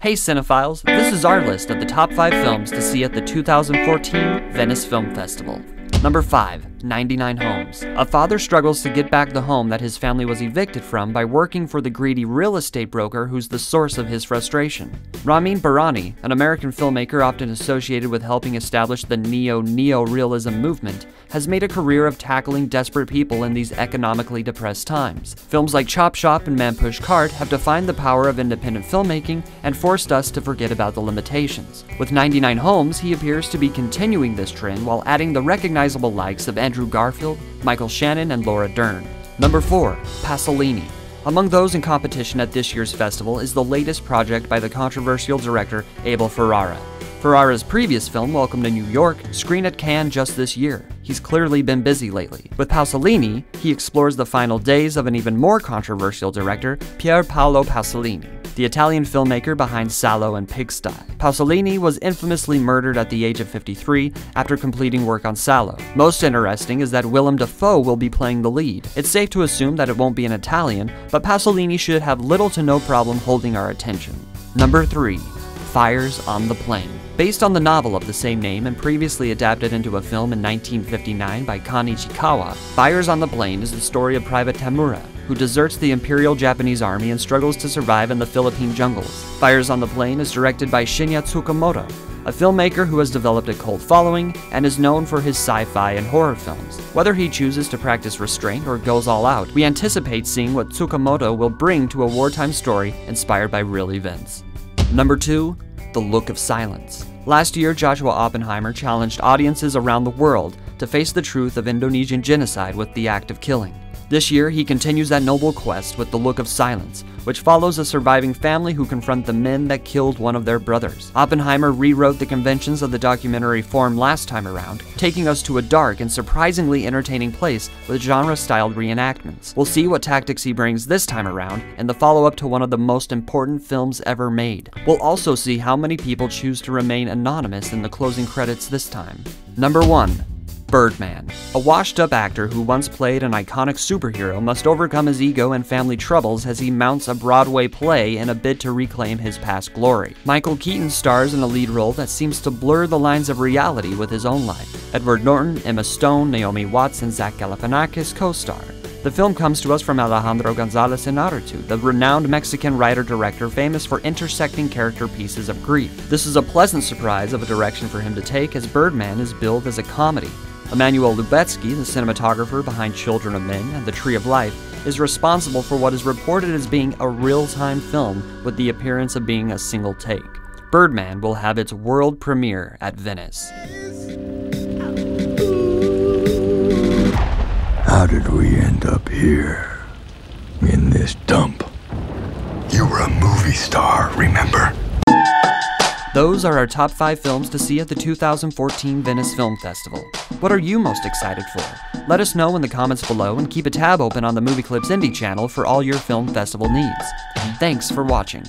Hey cinephiles, this is our list of the top 5 films to see at the 2014 Venice Film Festival. Number 5, 99 Homes. A father struggles to get back the home that his family was evicted from by working for the greedy real estate broker who's the source of his frustration. Ramin Bahrani, an American filmmaker often associated with helping establish the neo-realism movement, has made a career of tackling desperate people in these economically depressed times. Films like Chop Shop and Man Push Cart have defined the power of independent filmmaking and forced us to forget about the limitations. With 99 Homes, he appears to be continuing this trend while adding the recognizable likes of Andrew Garfield, Michael Shannon, and Laura Dern. Number 4, Pasolini. Among those in competition at this year's festival is the latest project by the controversial director Abel Ferrara. Ferrara's previous film, Welcome to New York, screened at Cannes just this year. He's clearly been busy lately. With Pasolini, he explores the final days of an even more controversial director, Pier Paolo Pasolini, the Italian filmmaker behind Salò and Pigsty. Pasolini was infamously murdered at the age of 53 after completing work on Salò. Most interesting is that Willem Dafoe will be playing the lead. It's safe to assume that it won't be an Italian, but Pasolini should have little to no problem holding our attention. Number 3, Fires on the Plain. Based on the novel of the same name and previously adapted into a film in 1959 by Kan Ichikawa, Fires on the Plain is the story of Private Tamura, who deserts the Imperial Japanese Army and struggles to survive in the Philippine jungles. Fires on the Plain is directed by Shinya Tsukamoto, a filmmaker who has developed a cult following and is known for his sci-fi and horror films. Whether he chooses to practice restraint or goes all out, we anticipate seeing what Tsukamoto will bring to a wartime story inspired by real events. Number 2, The Look of Silence. Last year, Joshua Oppenheimer challenged audiences around the world to face the truth of Indonesian genocide with the act of killing. This year, he continues that noble quest with The Look of Silence, which follows a surviving family who confront the men that killed one of their brothers. Oppenheimer rewrote the conventions of the documentary form last time around, taking us to a dark and surprisingly entertaining place with genre-styled reenactments. We'll see what tactics he brings this time around in the follow-up to one of the most important films ever made. We'll also see how many people choose to remain anonymous in the closing credits this time. Number 1, Birdman. A washed-up actor who once played an iconic superhero must overcome his ego and family troubles as he mounts a Broadway play in a bid to reclaim his past glory. Michael Keaton stars in a lead role that seems to blur the lines of reality with his own life. Edward Norton, Emma Stone, Naomi Watts, and Zach Galifianakis co-star. The film comes to us from Alejandro González Iñárritu, the renowned Mexican writer-director famous for intersecting character pieces of grief. This is a pleasant surprise of a direction for him to take, as Birdman is billed as a comedy. Emmanuel Lubezki, the cinematographer behind Children of Men and The Tree of Life, is responsible for what is reported as being a real-time film with the appearance of being a single take. Birdman will have its world premiere at Venice. How did we end up here, in this dump? You were a movie star, remember? Those are our top 5 films to see at the 2014 Venice Film Festival. What are you most excited for? Let us know in the comments below and keep a tab open on the Movie Clips Indie channel for all your film festival needs. Thanks for watching.